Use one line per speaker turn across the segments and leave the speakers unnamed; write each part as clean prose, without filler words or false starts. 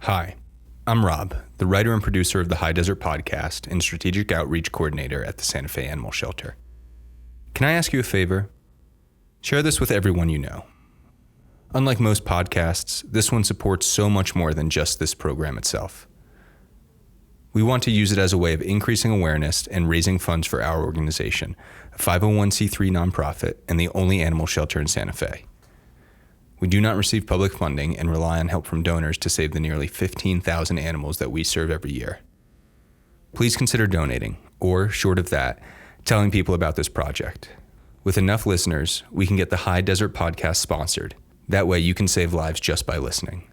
Hi, I'm Rob, the writer and producer of the High Desert Podcast and strategic outreach coordinator at the Santa Fe Animal Shelter. Can I ask you a favor? Share this with everyone you know. Unlike most podcasts, this one supports so much more than just this program itself. We want to use it as a way of increasing awareness and raising funds for our organization, a 501c3 nonprofit and the only animal shelter in Santa Fe. We do not receive public funding and rely on help from donors to save the nearly 15,000 animals that we serve every year. Please consider donating, or, short of that, telling people about this project. With enough listeners, we can get the High Desert Podcast sponsored. That way you can save lives just by listening.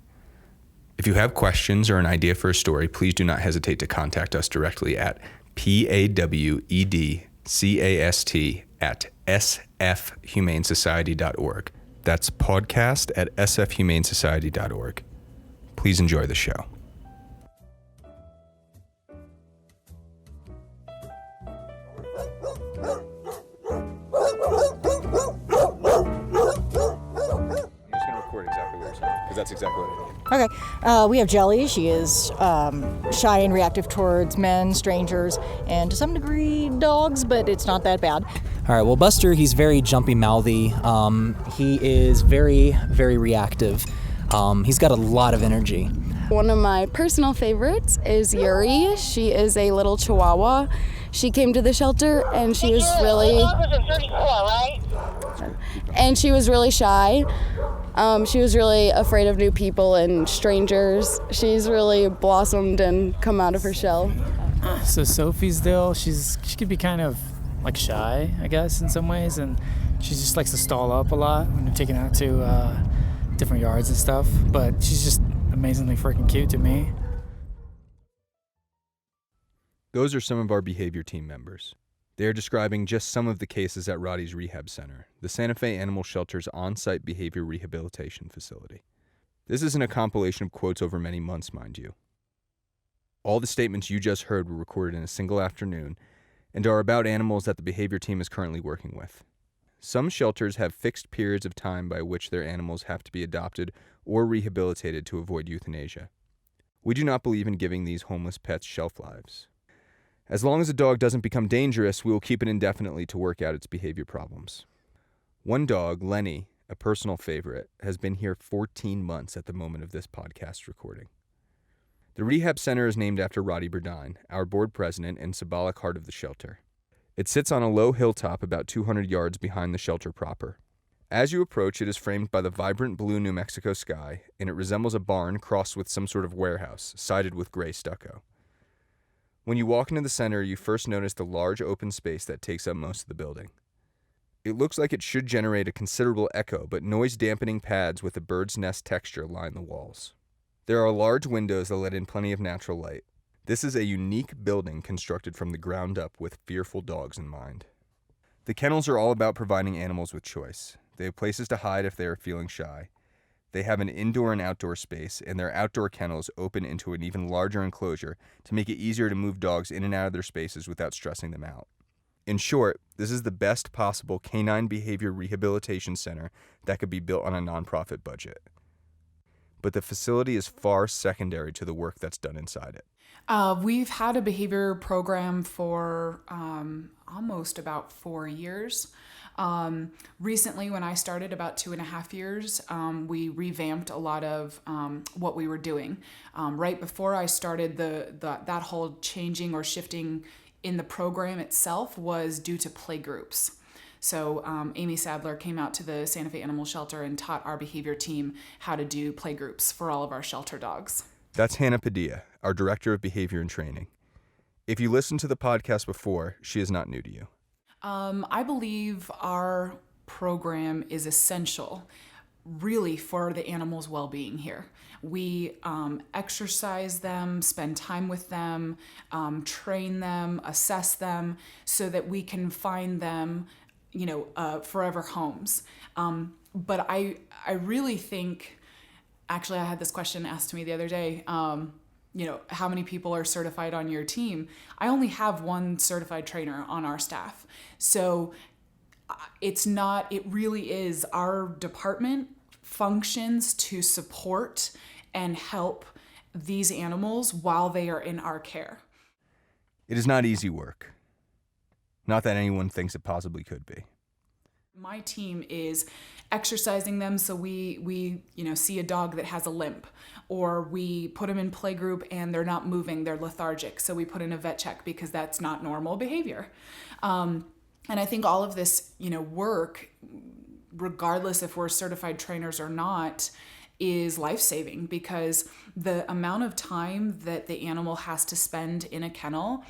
If you have questions or an idea for a story, please do not hesitate to contact us directly at pawedcast@sfhumanesociety.org. That's podcast@sfhumanesociety.org. Please enjoy the show. Because that's exactly what I need.
Okay. We have Jelly. She is shy and reactive towards men, strangers, and to some degree dogs, but it's not that bad.
All right, well, Buster, he's very jumpy mouthy. He is very, very reactive. He's got a lot of energy.
One of my personal favorites is Yuri. She is a little chihuahua. She came to the shelter and she was really... And she was really shy. She was really afraid of new people and strangers. She's really blossomed and come out of her shell.
So Sophie's Dill, she could be kind of like shy, I guess, in some ways, and she just likes to stall up a lot when you're taking her out to different yards and stuff, but she's just amazingly freaking cute to me.
Those are some of our behavior team members. They are describing just some of the cases at Rotties Rehab Center, the Santa Fe Animal Shelter's on-site behavior rehabilitation facility. This isn't a compilation of quotes over many months, mind you. All the statements you just heard were recorded in a single afternoon and are about animals that the behavior team is currently working with. Some shelters have fixed periods of time by which their animals have to be adopted or rehabilitated to avoid euthanasia. We do not believe in giving these homeless pets shelf lives. As long as a dog doesn't become dangerous, we will keep it indefinitely to work out its behavior problems. One dog, Lenny, a personal favorite, has been here 14 months at the moment of this podcast recording. The Rehab Center is named after Roddy Burdine, our board president and symbolic heart of the shelter. It sits on a low hilltop about 200 yards behind the shelter proper. As you approach, it is framed by the vibrant blue New Mexico sky, and it resembles a barn crossed with some sort of warehouse, sided with gray stucco. When you walk into the center, you first notice the large open space that takes up most of the building. It looks like it should generate a considerable echo, but noise-dampening pads with a bird's nest texture line the walls. There are large windows that let in plenty of natural light. This is a unique building constructed from the ground up with fearful dogs in mind. The kennels are all about providing animals with choice. They have places to hide if they are feeling shy. They have an indoor and outdoor space, and their outdoor kennels open into an even larger enclosure to make it easier to move dogs in and out of their spaces without stressing them out. In short, this is the best possible canine behavior rehabilitation center that could be built on a nonprofit budget. But the facility is far secondary to the work that's done inside it.
We've had a behavior program for almost about 4 years. Recently, when I started about 2.5 years, we revamped a lot of what we were doing. Right before I started, that whole changing or shifting in the program itself was due to play groups. So Amy Sadler came out to the Santa Fe Animal Shelter and taught our behavior team how to do play groups for all of our shelter dogs.
That's Hannah Padilla, our Director of Behavior and Training. If you listened to the podcast before, she is not new to you.
I believe our program is essential, really, for the animals' well-being here. We exercise them, spend time with them, train them, assess them, so that we can find them, forever homes. But I really think, actually, I had this question asked to me the other day. How many people are certified on your team? I only have one certified trainer on our staff. So it really is, our department functions to support and help these animals while they are in our care.
It is not easy work. Not that anyone thinks it possibly could be.
My team is exercising them, so we see a dog that has a limp, or we put them in playgroup and they're not moving, they're lethargic, so we put in a vet check because that's not normal behavior. And I think all of this, work, regardless if we're certified trainers or not, is life-saving, because the amount of time that the animal has to spend in a kennel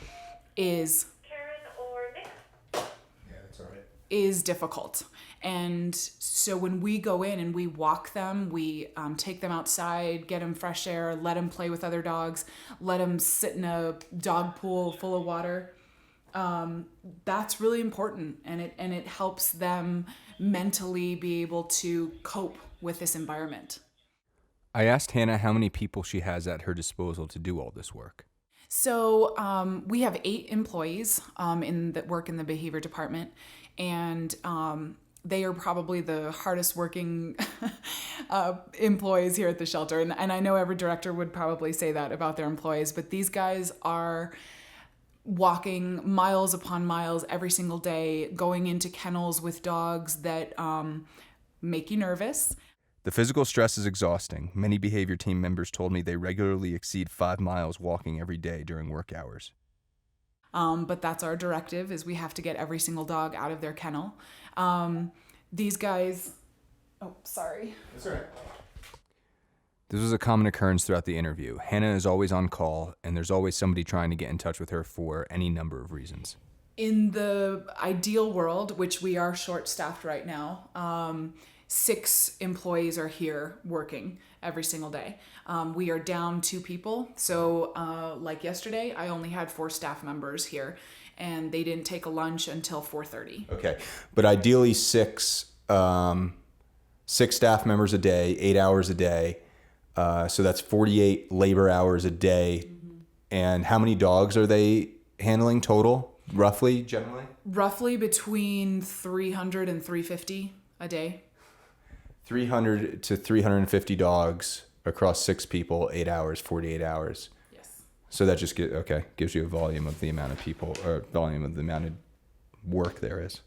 is difficult. And so when we go in and we walk them, we take them outside, get them fresh air, let them play with other dogs, let them sit in a dog pool full of water. That's really important, and it helps them mentally be able to cope with this environment.
I asked Hannah how many people she has at her disposal to do all this work.
So we have 8 employees that work in the behavior department, and they are probably the hardest working employees here at the shelter. And I know every director would probably say that about their employees, but these guys are walking miles upon miles every single day, going into kennels with dogs that make you nervous.
The physical stress is exhausting. Many behavior team members told me they regularly exceed 5 miles walking every day during work hours.
But that's our directive, is we have to get every single dog out of their kennel. These guys... Oh, sorry.
That's all right. This was a common occurrence throughout the interview. Hannah is always on call, and there's always somebody trying to get in touch with her for any number of reasons.
In the ideal world, which we are short-staffed right now, 6 employees are here working every single day. We are down 2 people. So like yesterday, I only had 4 staff members here, and they didn't take a lunch until 4:30.
Okay, but ideally 6 staff members a day, 8 hours a day. So that's 48 labor hours a day. Mm-hmm. And how many dogs are they handling total, roughly, generally?
Roughly between 300 and 350 a day.
300 to 350 dogs across 6 people, 8 hours, 48 hours.
Yes.
So that just gives you a volume of the amount of people, or volume of the amount of work there is.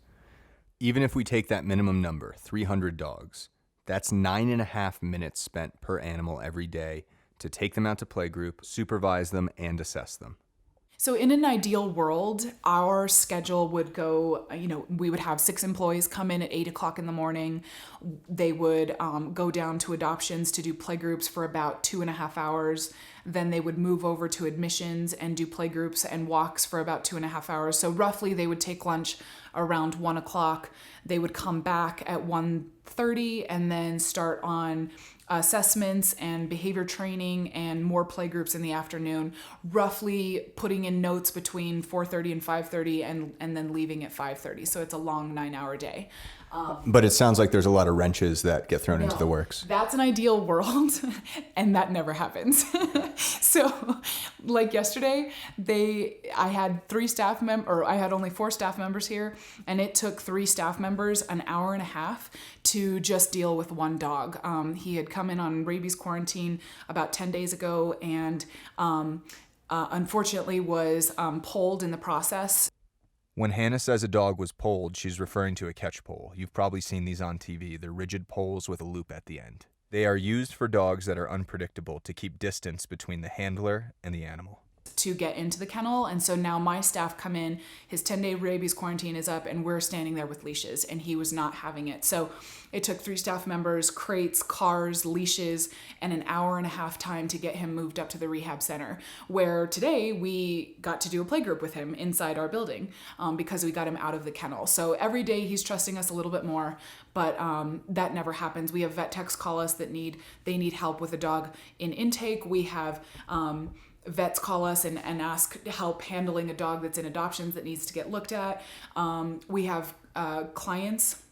Even if we take that minimum number, 300 dogs, that's 9.5 minutes spent per animal every day to take them out to playgroup, supervise them, and assess them.
So in an ideal world, our schedule would go, we would have 6 employees come in at 8 o'clock in the morning. They would go down to adoptions to do playgroups for about 2.5 hours. Then they would move over to admissions and do playgroups and walks for about 2.5 hours. So roughly they would take lunch around 1 o'clock. They would come back at 1:30 and then start on assessments and behavior training and more playgroups in the afternoon, roughly putting in notes between 4:30 and 5:30 and then leaving at 5:30. So it's a long 9-hour day.
But it sounds like there's a lot of wrenches that get thrown into the works.
That's an ideal world, and that never happens. So, like yesterday, I had I had only 4 staff members here, and it took 3 staff members an hour and a half to just deal with one dog. He had come in on rabies quarantine about 10 days ago, and unfortunately was polled in the process.
When Hannah says a dog was polled, she's referring to a catch pole. You've probably seen these on TV. They're rigid poles with a loop at the end. They are used for dogs that are unpredictable to keep distance between the handler and the animal.
To get into the kennel, and so now my staff come in, his 10-day rabies quarantine is up, and we're standing there with leashes, and he was not having it. So it took 3 staff members, crates, cars, leashes, and an hour and a half time to get him moved up to the rehab center, where today we got to do a playgroup with him inside our building because we got him out of the kennel. So every day he's trusting us a little bit more, but that never happens. We have vet techs call us that they need help with a dog in intake. We have vets call us and ask help handling a dog that's in adoptions that needs to get looked at. We have clients.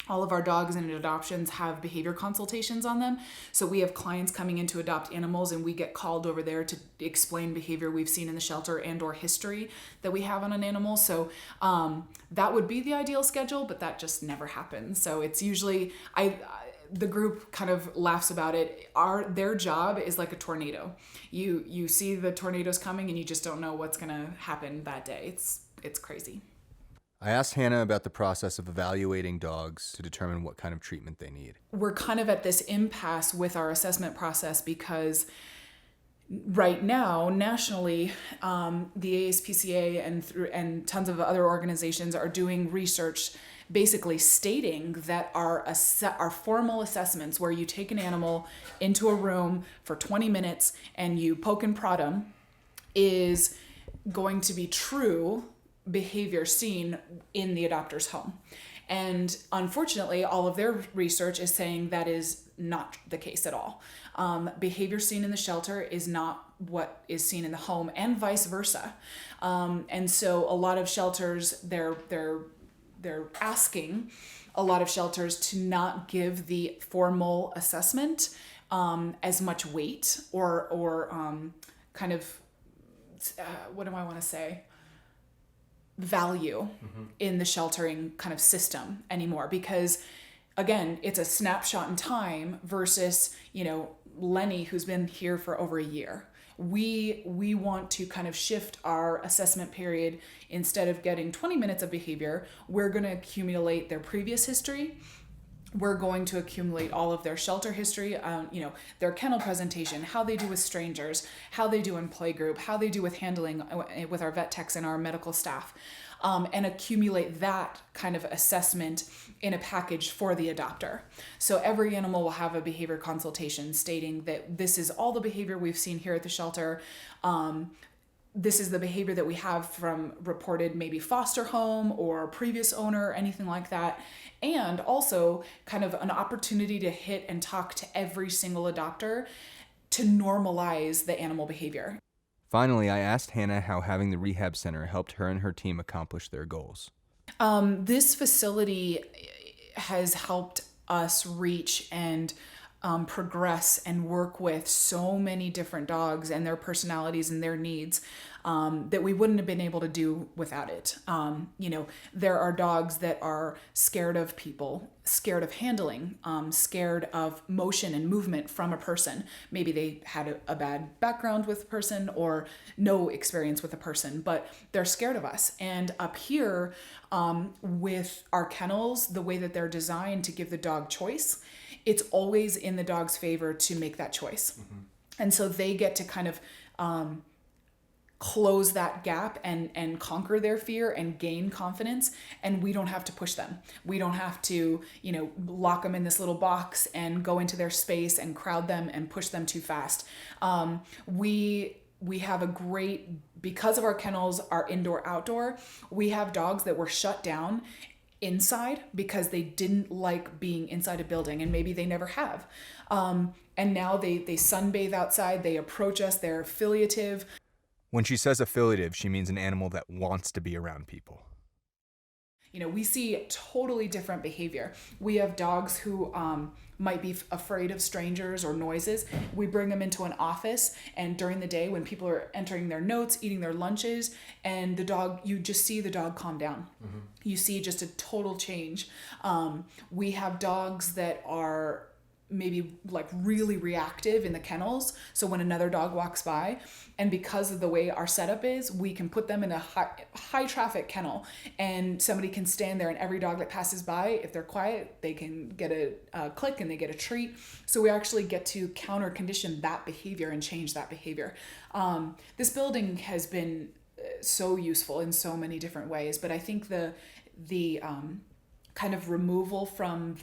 All of our dogs in adoptions have behavior consultations on them. So we have clients coming in to adopt animals, and we get called over there to explain behavior we've seen in the shelter and or history that we have on an animal. So that would be the ideal schedule, but that just never happens. So it's usually, the group kind of laughs about it. Their job is like a tornado. You see the tornadoes coming and you just don't know what's gonna happen that day. It's crazy.
I asked Hannah about the process of evaluating dogs to determine what kind of treatment they need.
We're kind of at this impasse with our assessment process because right now, nationally, the ASPCA and tons of other organizations are doing research basically stating that our formal assessments, where you take an animal into a room for 20 minutes and you poke and prod them, is going to be true behavior seen in the adopter's home. And unfortunately, all of their research is saying that is not the case at all. Behavior seen in the shelter is not what is seen in the home, and vice versa. And so a lot of shelters, they're asking a lot of shelters to not give the formal assessment as much weight or kind of what do I want to say? Value in the sheltering kind of system anymore, because again, it's a snapshot in time versus, Lenny, who's been here for over a year. We want to kind of shift our assessment period. Instead of getting 20 minutes of behavior, we're going to accumulate their previous history. We're going to accumulate all of their shelter history, their kennel presentation, how they do with strangers, how they do in playgroup, how they do with handling with our vet techs and our medical staff, and accumulate that kind of assessment in a package for the adopter. So every animal will have a behavior consultation stating that this is all the behavior we've seen here at the shelter. This is the behavior that we have from reported maybe foster home or previous owner, anything like that. And also kind of an opportunity to hit and talk to every single adopter to normalize the animal behavior.
Finally, I asked Hannah how having the rehab center helped her and her team accomplish their goals.
This facility has helped us reach and progress and work with so many different dogs and their personalities and their needs that we wouldn't have been able to do without it. There are dogs that are scared of people, scared of handling, scared of motion and movement from a person. Maybe they had a bad background with a person or no experience with a person, but they're scared of us. And up here with our kennels, the way that they're designed to give the dog choice, it's always in the dog's favor to make that choice. And so they get to kind of close that gap and conquer their fear and gain confidence, and we don't have to push them. We don't have to, lock them in this little box and go into their space and crowd them and push them too fast. We have a great, because of our kennels, our indoor-outdoor, we have dogs that were shut down inside because they didn't like being inside a building, and maybe they never have. And now they sunbathe outside, they approach us, they're affiliative.
When she says affiliative, she means an animal that wants to be around people.
We see totally different behavior. We have dogs who might be afraid of strangers or noises. We bring them into an office, and during the day when people are entering their notes, eating their lunches, and the dog, you just see the dog calm down. You see just a total change. We have dogs that are maybe like really reactive in the kennels. So when another dog walks by, and because of the way our setup is, we can put them in a high traffic kennel, and somebody can stand there, and every dog that passes by, if they're quiet, they can get a click and they get a treat. So we actually get to counter condition that behavior and change that behavior. This building has been so useful in so many different ways, but I think the kind of removal from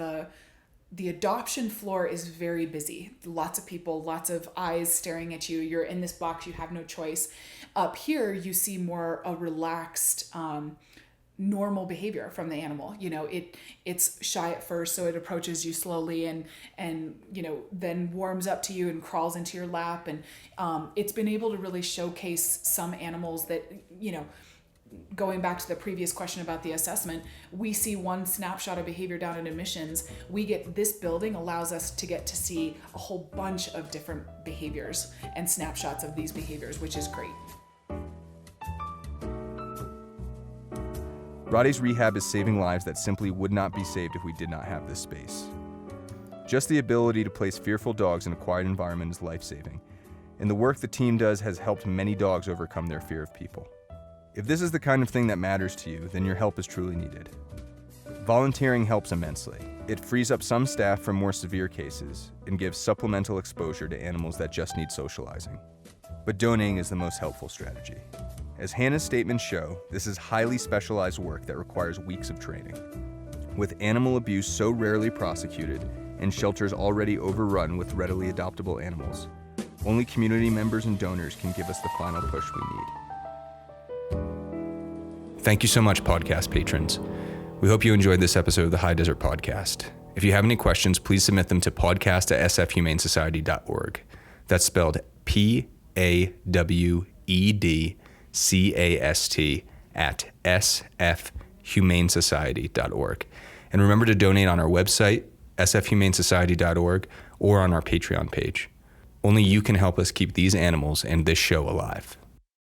the adoption floor is very busy. Lots of people, lots of eyes staring at you. You're in this box, you have no choice. Up here, you see more a relaxed, normal behavior from the animal. It's shy at first, so it approaches you slowly and then warms up to you and crawls into your lap. And it's been able to really showcase some animals that, going back to the previous question about the assessment, we see one snapshot of behavior down in admissions. This building allows us to get to see a whole bunch of different behaviors and snapshots of these behaviors, which is great.
Rottie's Rehab is saving lives that simply would not be saved if we did not have this space. Just the ability to place fearful dogs in a quiet environment is life-saving, and the work the team does has helped many dogs overcome their fear of people. If this is the kind of thing that matters to you, then your help is truly needed. Volunteering helps immensely. It frees up some staff from more severe cases and gives supplemental exposure to animals that just need socializing. But donating is the most helpful strategy. As Hannah's statements show, this is highly specialized work that requires weeks of training. With animal abuse so rarely prosecuted and shelters already overrun with readily adoptable animals, only community members and donors can give us the final push we need. Thank you so much, podcast patrons. We hope you enjoyed this episode of the High Desert Podcast. If you have any questions, please submit them to podcast@sfhumanesociety.org. That's spelled PAWEDCAST@sfhumanesociety.org. And remember to donate on our website, sfhumanesociety.org, or on our Patreon page. Only you can help us keep these animals and this show alive.